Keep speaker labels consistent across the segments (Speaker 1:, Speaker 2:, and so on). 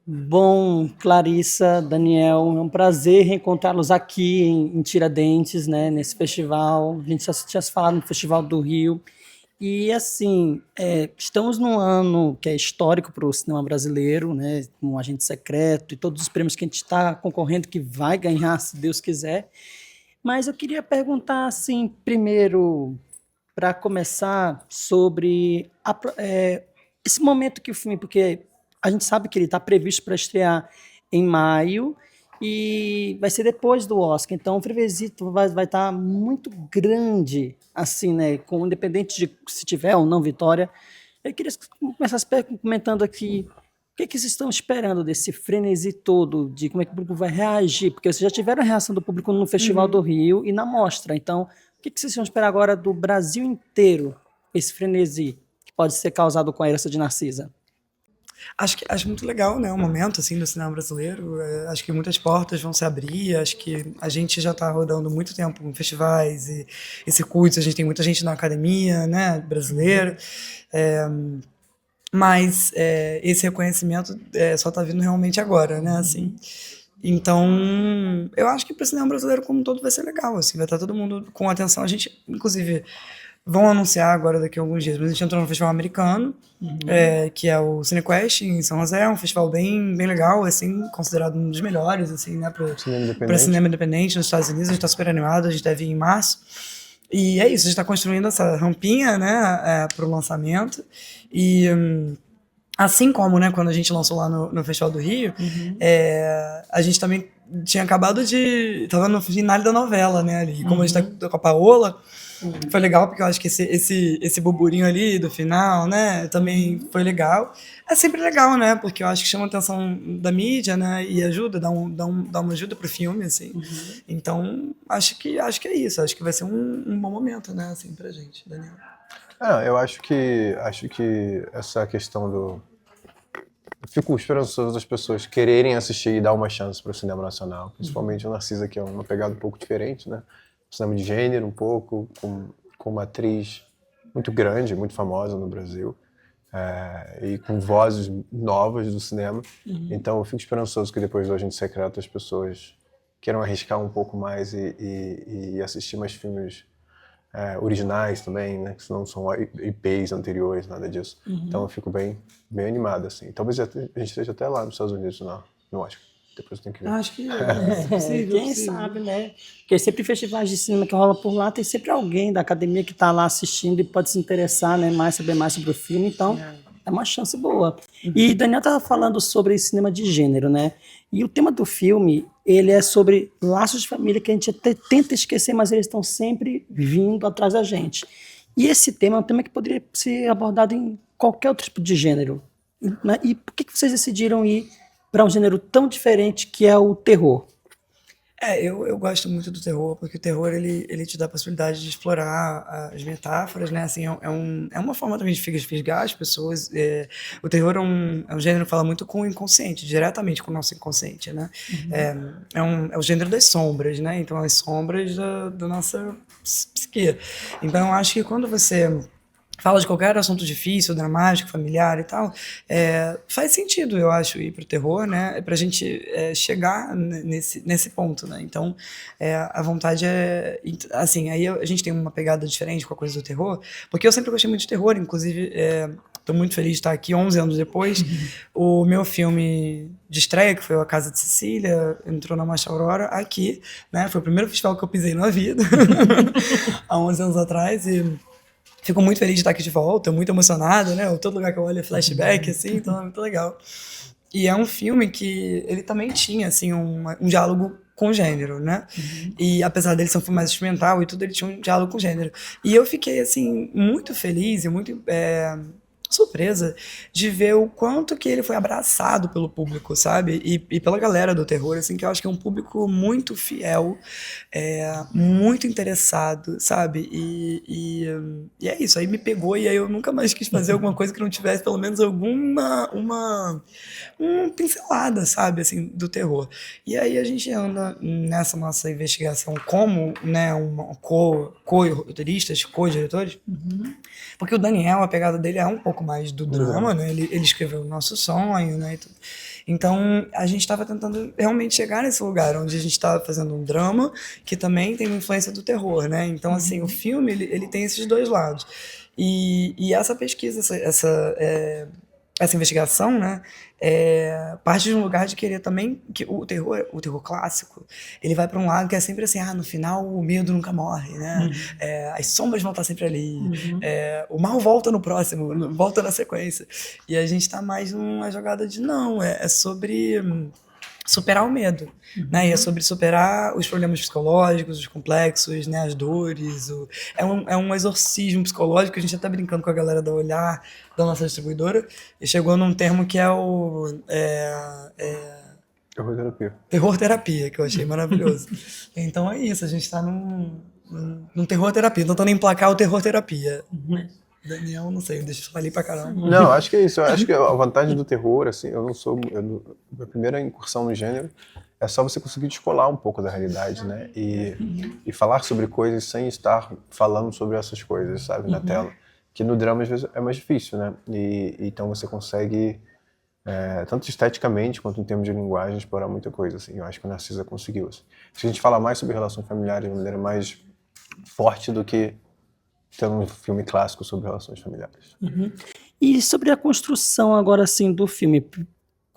Speaker 1: Bom, Clarissa, Daniel, é um prazer reencontrá-los aqui em Tiradentes, né, nesse festival. A gente já tinha se falado no Festival do Rio. E, assim, estamos num ano que é histórico para o cinema brasileiro, né, com o Agente Secreto e todos os prêmios que a gente está concorrendo, que vai ganhar, se Deus quiser. Mas eu queria perguntar, assim, primeiro, para começar, sobre esse momento que o filme, porque a gente sabe que ele está previsto para estrear em maio e vai ser depois do Oscar, então o Frevezito vai estar muito grande, assim, né? Independente de se tiver ou não vitória. Eu queria começar comentando aqui o que vocês estão esperando desse frenesi todo, de como é que o público vai reagir, porque vocês já tiveram a reação do público no Festival do
Speaker 2: Uhum.
Speaker 1: Rio e na Mostra, então o que vocês vão esperar agora do Brasil inteiro, esse frenesi que pode ser causado com a herança de Narcisa?
Speaker 2: Acho muito legal, né, o momento assim do cinema brasileiro. Acho que muitas portas vão se abrir. Acho que a gente já está rodando muito tempo em festivais e circuitos. A gente tem muita gente na academia, né, brasileira. É, mas esse reconhecimento só está vindo realmente agora, né, assim. Então, eu acho que para o cinema brasileiro como um todo vai ser legal, assim, vai estar todo mundo com atenção. A gente, inclusive, vão anunciar agora daqui a alguns dias, mas a gente entrou no festival americano, que é o CineQuest em São José, é um festival bem legal, assim, considerado um dos melhores, assim, né,
Speaker 3: Cinema
Speaker 2: para
Speaker 3: independente.
Speaker 2: cinema independente nos Estados Unidos. A gente está super animado, a gente deve ir em março. E é isso, a gente está construindo essa rampinha, né, para o lançamento. E assim como, né, quando a gente lançou lá no Festival do Rio, a gente também tinha acabado de... Tava no final da novela, né, ali. Como a gente tá com a Paola, foi legal, porque eu acho que esse burburinho ali do final, né, também foi legal. É sempre legal, né, porque eu acho que chama a atenção da mídia, né, e ajuda, dá uma ajuda pro filme, assim. Então, acho que é isso. Acho que vai ser um bom momento, né, assim, pra gente, Daniel.
Speaker 3: Eu acho que essa questão do... Eu fico esperançoso das pessoas quererem assistir e dar uma chance para o cinema nacional, principalmente o Narcisa, que é uma pegada um pouco diferente, né? Cinema de gênero um pouco, com uma atriz muito grande, muito famosa no Brasil, e com vozes novas do cinema. Então eu fico esperançoso que depois do Agente Secreto as pessoas queiram arriscar um pouco mais e assistir mais filmes originais também, né? Que não são IPs anteriores, nada disso. Então eu fico bem animado, assim. Talvez a gente esteja até lá nos Estados Unidos no Oscar. Depois eu tenho que ver.
Speaker 2: Acho que é possível,
Speaker 1: Quem
Speaker 2: possível.
Speaker 1: sabe, né? Porque sempre festivais de cinema que rola por lá, tem sempre alguém da academia que está lá assistindo e pode se interessar, né? Saber mais sobre o filme, então é uma chance boa. E Daniel estava falando sobre cinema de gênero, né? E o tema do filme, ele é sobre laços de família que a gente até tenta esquecer, mas eles estão sempre vindo atrás da gente. E esse tema é um tema que poderia ser abordado em qualquer outro tipo de gênero, né? E por que vocês decidiram ir para um gênero tão diferente que é o terror?
Speaker 2: Eu gosto muito do terror, porque o terror ele te dá a possibilidade de explorar as metáforas, né? Assim, é uma forma também de fisgar as pessoas. O terror é um gênero que fala muito com o inconsciente, diretamente com o nosso inconsciente, né? É o gênero das sombras, né? Então, as sombras da nossa psique. Então, eu acho que quando você fala de qualquer assunto difícil, dramático, familiar e tal, faz sentido, eu acho, ir pro terror, né? Pra gente chegar nesse ponto, né? Então, a vontade é... Assim, aí a gente tem uma pegada diferente com a coisa do terror, porque eu sempre gostei muito de terror, inclusive... Estou muito feliz de estar aqui 11 anos depois. O meu filme de estreia, que foi A Casa de Cecília, entrou na Mostra Aurora aqui, né? Foi o primeiro festival que eu pisei na vida, há 11 anos atrás, e fico muito feliz de estar aqui de volta, muito emocionado, né? Todo lugar que eu olho é flashback, assim, então é muito legal. E é um filme que ele também tinha, assim, um diálogo com o gênero, né? E apesar dele ser um filme mais experimental e tudo, ele tinha um diálogo com o gênero. E eu fiquei, assim, muito feliz e muito surpresa de ver o quanto que ele foi abraçado pelo público, sabe? E pela galera do terror, assim, que eu acho que é um público muito fiel, muito interessado, sabe? E é isso, aí me pegou e aí eu nunca mais quis fazer alguma coisa que não tivesse pelo menos uma pincelada, sabe, assim, do terror. E aí a gente anda nessa nossa investigação como, né, co-roteiristas, co-diretores, porque o Daniel, a pegada dele é um pouco foco mais do drama, né? Ele escreveu O Nosso Sonho, né? E tudo. Então, a gente estava tentando realmente chegar nesse lugar onde a gente estava fazendo um drama que também tem uma influência do terror, né? Então, assim, o filme, ele tem esses dois lados. E essa pesquisa, essa investigação, né, parte de um lugar de querer também que o terror clássico, ele vai para um lado que é sempre assim, no final o medo nunca morre, né? As sombras vão estar sempre ali, o mal volta no próximo, volta na sequência. E a gente tá mais numa jogada de não, é sobre superar o medo, né? E é sobre superar os problemas psicológicos, os complexos, né? As dores. É um exorcismo psicológico. A gente já tá brincando com a galera da Olhar, da nossa distribuidora, e chegou num termo que é o
Speaker 3: Terror terapia.
Speaker 2: terror terapia, que eu achei maravilhoso. Então é isso, a gente tá num terror terapia, tentando emplacar o terror terapia. Daniel, não sei, deixa eu falar ali pra caramba.
Speaker 3: Não, acho que é isso. Eu acho que a vantagem do terror, assim, a primeira incursão no gênero é só você conseguir descolar um pouco da realidade, né? E falar sobre coisas sem estar falando sobre essas coisas, sabe, na tela. Que no drama, às vezes, é mais difícil, né? Então você consegue, tanto esteticamente quanto em termos de linguagem, explorar muita coisa, assim. Eu acho que a Narcisa conseguiu, assim. Se a gente falar mais sobre relações familiares de maneira mais forte do que ter um filme clássico sobre relações familiares.
Speaker 1: E sobre a construção agora, assim, do filme,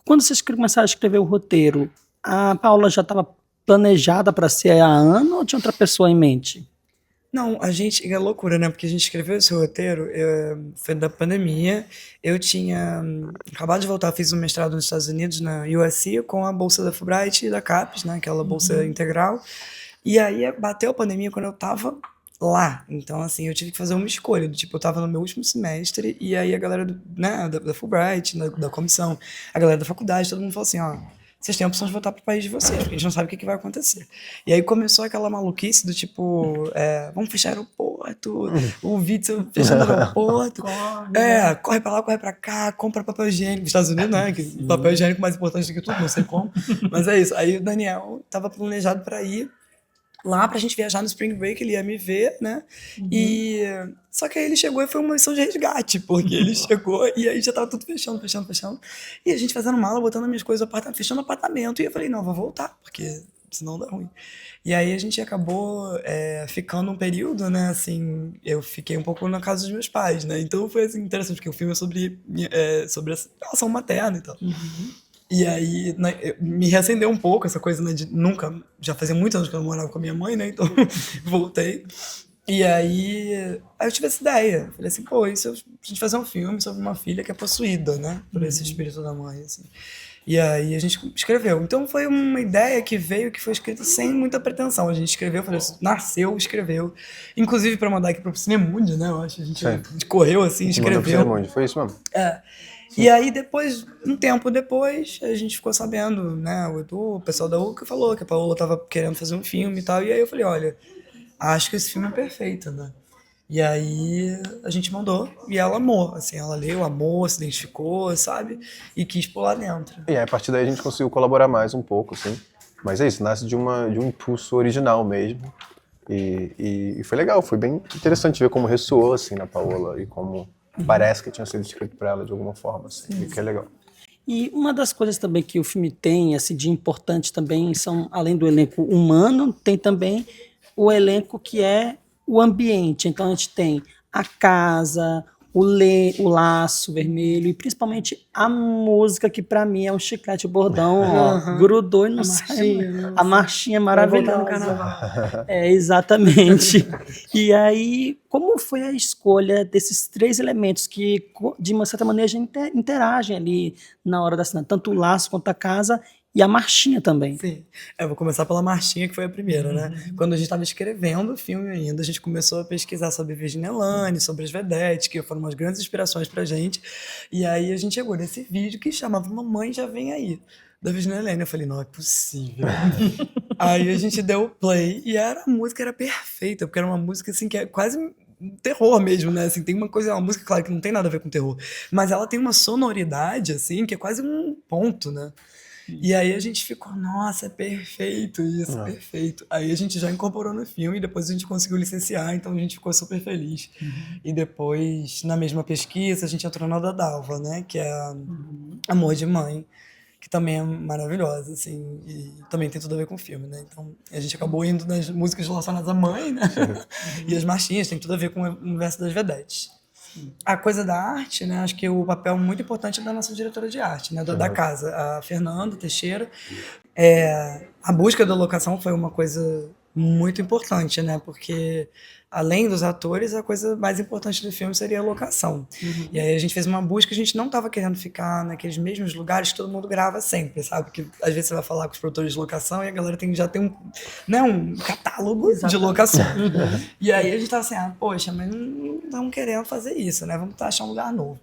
Speaker 1: quando vocês começaram a escrever o roteiro, a Paula já estava planejada para ser a Ana ou tinha outra pessoa em mente?
Speaker 2: Não, é loucura, né? Porque a gente escreveu esse roteiro, foi da pandemia. Eu tinha acabado de voltar, fiz um mestrado nos Estados Unidos, na USC, com a bolsa da Fulbright e da CAPES, né? Aquela bolsa integral. E aí bateu a pandemia quando eu tava lá. Então, assim, eu tive que fazer uma escolha. Eu tava no meu último semestre, e aí a galera da Fulbright, da comissão, a galera da faculdade, todo mundo falou assim, vocês têm a opção de voltar pro país de vocês, porque a gente não sabe o que vai acontecer. E aí começou aquela maluquice do tipo, vamos fechar aeroporto, o Witzel fechando o aeroporto, corre pra lá, corre pra cá, compra papel higiênico. Nos Estados Unidos, né, que papel higiênico é mais importante do que tudo, não sei como, mas é isso. Aí o Daniel tava planejado pra ir lá pra gente viajar no Spring Break, ele ia me ver, né? Só que aí ele chegou e foi uma missão de resgate, porque ele chegou e aí já tava tudo fechando. E a gente fazendo mala, botando minhas coisas no apartamento, fechando o apartamento. E eu falei, não, vou voltar, porque senão dá ruim. E aí a gente acabou ficando um período, né? Assim, eu fiquei um pouco na casa dos meus pais, né? Então foi assim, interessante, porque o filme é sobre a relação materna e tal. E aí, né, me reacendeu um pouco essa coisa, né, de já fazia muitos anos que eu não morava com a minha mãe, né, então voltei. E aí eu tive essa ideia, falei assim, e se a gente fazer um filme sobre uma filha que é possuída, né, por esse espírito da mãe, assim. E aí a gente escreveu. Então foi uma ideia que foi escrita sem muita pretensão. A gente escreveu, falei assim, nasceu, escreveu. Inclusive para mandar aqui pro Cinemundi, né, eu acho, a gente correu assim, escreveu.
Speaker 3: Foi isso mesmo?
Speaker 2: E aí depois, um tempo depois, a gente ficou sabendo, né, o Edu, o pessoal da UCA falou que a Paola tava querendo fazer um filme e tal, e aí eu falei, olha, acho que esse filme é perfeito, né? E aí a gente mandou, e ela amou, assim, ela leu, amou, se identificou, sabe? E quis pular dentro.
Speaker 3: E aí, a partir daí a gente conseguiu colaborar mais um pouco, assim. Mas é isso, nasce de um impulso original mesmo. E foi legal, foi bem interessante ver como ressoou, assim, na Paola e como parece que tinha sido escrito para ela de alguma forma, assim, e que é legal.
Speaker 1: E uma das coisas também que o filme tem, assim, de importante também, são, além do elenco humano, tem também o elenco que é o ambiente. Então a gente tem a casa, o laço vermelho e principalmente a música, que para mim é um chiclete bordão, grudou e não sai. A marchinha maravilhosa. Exatamente. E aí, como foi a escolha desses três elementos que, de uma certa maneira, interagem ali na hora da cena, tanto o laço quanto a casa e a marchinha também?
Speaker 2: Sim. Eu vou começar pela marchinha, que foi a primeira, né? Quando a gente estava escrevendo o filme ainda, a gente começou a pesquisar sobre Virginia Lane, sobre as vedetes, que foram umas grandes inspirações pra gente. E aí a gente chegou nesse vídeo que chamava Mamãe Já Vem Aí, da Virginia Lane. Eu falei, não é possível. Aí a gente deu o play e a música era perfeita, porque era uma música assim que é quase terror mesmo, né? Assim, tem uma música, claro, que não tem nada a ver com terror, mas ela tem uma sonoridade, assim, que é quase um ponto, né? E aí a gente ficou, nossa, é perfeito isso, perfeito. Aí a gente já incorporou no filme e depois a gente conseguiu licenciar, então a gente ficou super feliz. E depois, na mesma pesquisa, a gente entrou na da Dalva, né, que é Amor de Mãe, que também é maravilhosa, assim, e também tem tudo a ver com o filme, né? Então, a gente acabou indo nas músicas relacionadas à mãe, né? E as marchinhas tem tudo a ver com o universo das vedetes. A coisa da arte, né? Acho que o papel muito importante é da nossa diretora de arte, né? Da casa, a Fernanda Teixeira. A busca da locação foi uma coisa muito importante, né? Porque além dos atores, a coisa mais importante do filme seria a locação. E aí a gente fez uma busca, a gente não estava querendo ficar naqueles mesmos lugares que todo mundo grava sempre, sabe? Porque às vezes você vai falar com os produtores de locação e a galera já tem um catálogo de locação. E aí a gente tava assim, poxa, mas não estamos querendo fazer isso, né? Vamos achar um lugar novo.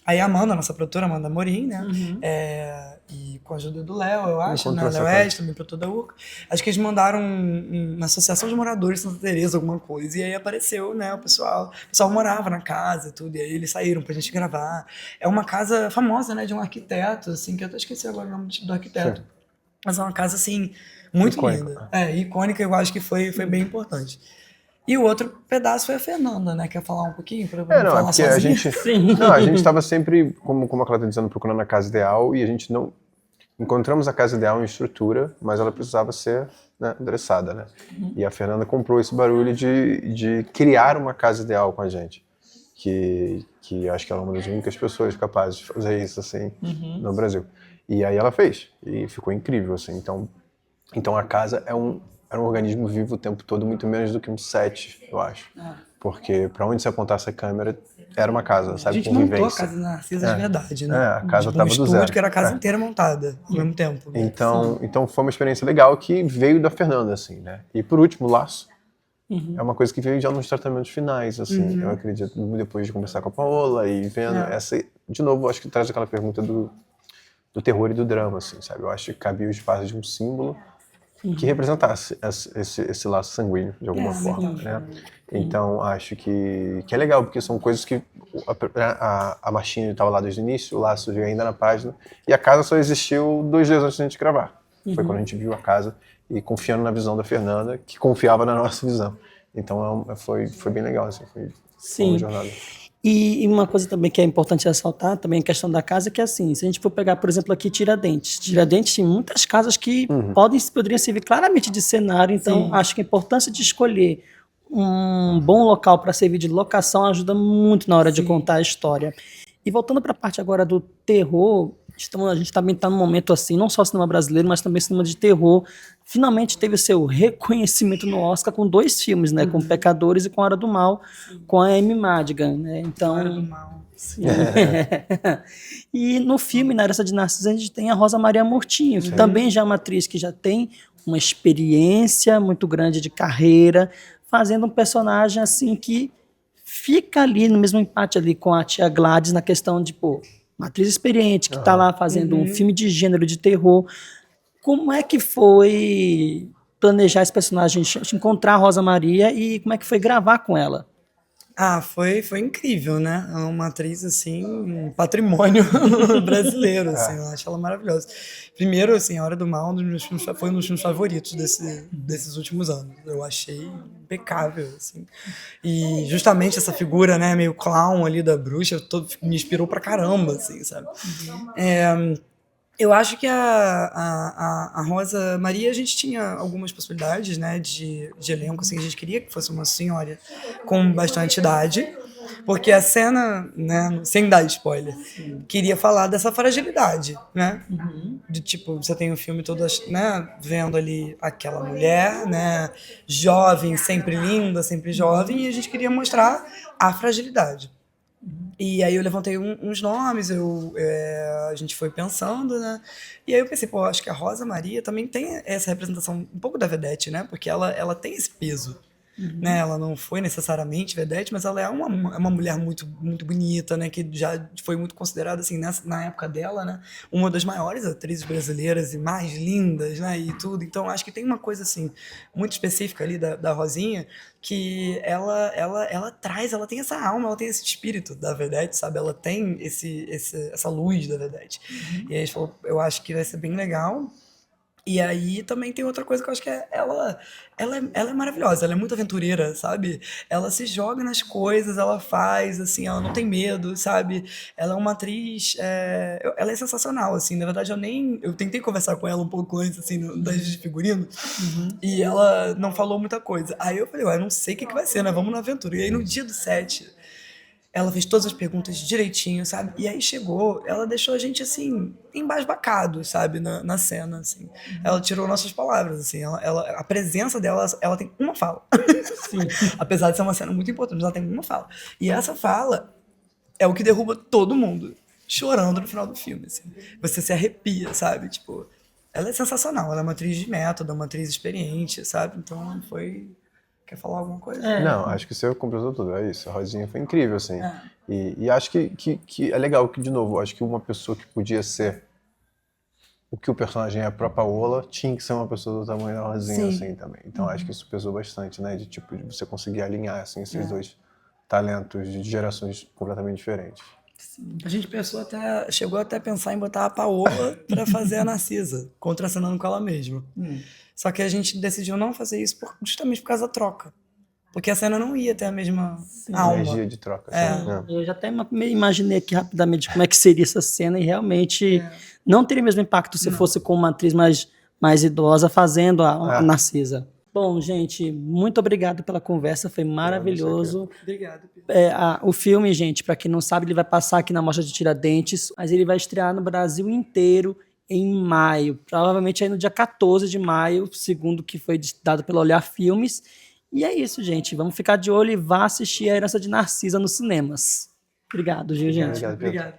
Speaker 2: Aí a Amanda, nossa produtora, Amanda Amorim, né? E com a ajuda do Léo, eu acho, né? Léo West, também produtor da URCA. Acho que eles mandaram uma associação de moradores de Santa Teresa, alguma coisa. E aí apareceu, né, o pessoal morava na casa e tudo. E aí eles saíram pra gente gravar. É uma casa famosa, né, de um arquiteto, assim, que eu até esqueci agora o nome do arquiteto. Sim. Mas é uma casa, assim, muito linda. Icônica, eu acho que foi bem importante. E o outro pedaço foi a Fernanda, né? Quer falar um pouquinho? Pra não falar
Speaker 3: porque
Speaker 2: sozinha?
Speaker 3: a gente estava sempre, como a Clara está dizendo, procurando a casa ideal, e a gente não encontramos a casa ideal em estrutura, mas ela precisava ser, né, endereçada, né? E a Fernanda comprou esse barulho de criar uma casa ideal com a gente, que acho que ela é uma das únicas pessoas capazes de fazer isso, assim, no Brasil. E aí ela fez, e ficou incrível, assim. Então a casa era um organismo vivo o tempo todo, muito menos do que um set, eu acho. Porque pra onde você apontasse a câmera, era uma casa, sabe?
Speaker 2: A gente montou a casa na Narcisa de verdade, né?
Speaker 3: A casa
Speaker 2: tipo,
Speaker 3: tava do zero.
Speaker 2: Que era a casa inteira montada ao mesmo tempo. Né?
Speaker 3: Então foi uma experiência legal que veio da Fernanda, assim, né? E por último, o Laço. É uma coisa que veio já nos tratamentos finais, assim, eu acredito, depois de conversar com a Paola e vendo essa... De novo, acho que traz aquela pergunta do terror e do drama, assim, sabe? Eu acho que cabia o espaço de um símbolo que representasse esse laço sanguíneo, de alguma forma, né? Então, acho que é legal, porque são coisas que a Martinha estava lá desde o início, o laço veio ainda na página, e a casa só existiu 2 dias antes da gente gravar. Foi quando a gente viu a casa e confiando na visão da Fernanda, que confiava na nossa visão. Então, foi bem legal, assim, foi uma jornada.
Speaker 1: E uma coisa também que é importante ressaltar, também a questão da casa, que é assim, se a gente for pegar, por exemplo, aqui Tiradentes. Tiradentes tem muitas casas que poderiam servir claramente de cenário, então acho que a importância de escolher um bom local para servir de locação ajuda muito na hora de contar a história. E voltando para a parte agora do terror, a gente também está num momento assim, não só o cinema brasileiro, mas também o cinema de terror. Finalmente teve o seu reconhecimento no Oscar com 2 filmes, né? Com Pecadores e com Hora do Mal, com a Amy Madigan, né? Então,
Speaker 2: Hora do Mal.
Speaker 1: E no filme, na Herança de Narciso, a gente tem a Rosa Maria Murtinho, que também já é uma atriz que já tem uma experiência muito grande de carreira, fazendo um personagem assim que fica ali no mesmo empate ali com a tia Gladys na questão de, uma atriz experiente que está lá fazendo um filme de gênero de terror. Como é que foi planejar esse personagem, encontrar a Rosa Maria e como é que foi gravar com ela?
Speaker 2: Foi incrível, né? É uma atriz, assim, um patrimônio brasileiro, assim, eu acho ela maravilhosa. Primeiro, assim, A Hora do Mal foi um dos meus favoritos desses últimos anos. Eu achei impecável, assim. E justamente essa figura, né, meio clown ali da bruxa, me inspirou pra caramba, assim, sabe? Eu acho que a Rosa Maria, a gente tinha algumas possibilidades, né, de elenco, assim, a gente queria que fosse uma senhora com bastante idade, porque a cena, né, sem dar spoiler, queria falar dessa fragilidade, né, de tipo, você tem o filme todo, né, vendo ali aquela mulher, né, jovem, sempre linda, sempre jovem, e a gente queria mostrar a fragilidade. E aí eu levantei uns nomes, a gente foi pensando, né? E aí eu pensei, acho que a Rosa Maria também tem essa representação um pouco da vedete, né? Porque ela tem esse peso, né? Ela não foi necessariamente vedete, mas ela é uma mulher muito, muito bonita, né? Que já foi muito considerada, assim, na época dela, né? Uma das maiores atrizes brasileiras e mais lindas, né? E tudo. Então, acho que tem uma coisa, assim, muito específica ali da Rosinha, que ela traz, ela tem essa alma, ela tem esse espírito da vedete, sabe? Ela tem essa luz da vedete. E aí a gente falou, eu acho que vai ser bem legal. E aí também tem outra coisa que eu acho que ela é maravilhosa, ela é muito aventureira, sabe? Ela se joga nas coisas, ela faz, assim, ela não tem medo, sabe? Ela é uma atriz, ela é sensacional, assim, na verdade eu tentei conversar com ela um pouco antes, assim, das de figurino, e ela não falou muita coisa. Aí eu falei, ué, eu não sei o que vai ser, né? Vamos na aventura. E aí no dia do set, ela fez todas as perguntas direitinho, sabe? E aí chegou, ela deixou a gente, assim, embasbacado, sabe? Na cena, assim. Ela tirou nossas palavras, assim. A presença dela, ela tem uma fala.
Speaker 1: Sim.
Speaker 2: Apesar de ser uma cena muito importante, mas ela tem uma fala. E essa fala é o que derruba todo mundo, chorando no final do filme, assim. Você se arrepia, sabe? Tipo, ela é sensacional. Ela é uma atriz de método, é uma atriz experiente, sabe? Então, foi... Quer falar alguma coisa?
Speaker 3: Não, acho que você completou tudo, é isso. A Rosinha foi incrível, assim. E acho que é legal que, de novo, acho que uma pessoa que podia ser o que o personagem é pra Paola, tinha que ser uma pessoa do tamanho da Rosinha,
Speaker 2: Sim.
Speaker 3: assim, também. Então acho que isso pesou bastante, né? De tipo, de você conseguir alinhar, assim, esses dois talentos de gerações completamente diferentes.
Speaker 2: A gente chegou até a pensar em botar a Paola pra fazer a Narcisa, contracenando com ela mesma. Só que a gente decidiu não fazer isso justamente por causa da troca. Porque a cena não ia ter a mesma alma.
Speaker 3: Energia de troca, assim. né?
Speaker 1: Eu já até imaginei aqui rapidamente como é que seria essa cena e realmente não teria o mesmo impacto se fosse com uma atriz mais idosa fazendo a Narcisa. Bom, gente, muito obrigado pela conversa, foi maravilhoso.
Speaker 2: Obrigado, Pedro.
Speaker 1: O filme, gente, para quem não sabe, ele vai passar aqui na Mostra de Tiradentes, mas ele vai estrear no Brasil inteiro em maio, provavelmente aí no dia 14 de maio, segundo o que foi dado pelo Olhar Filmes. E é isso, gente. Vamos ficar de olho e vá assistir A Herança de Narcisa nos cinemas. Obrigado, Gil, gente.
Speaker 3: Obrigado, Pedro.
Speaker 2: Obrigado.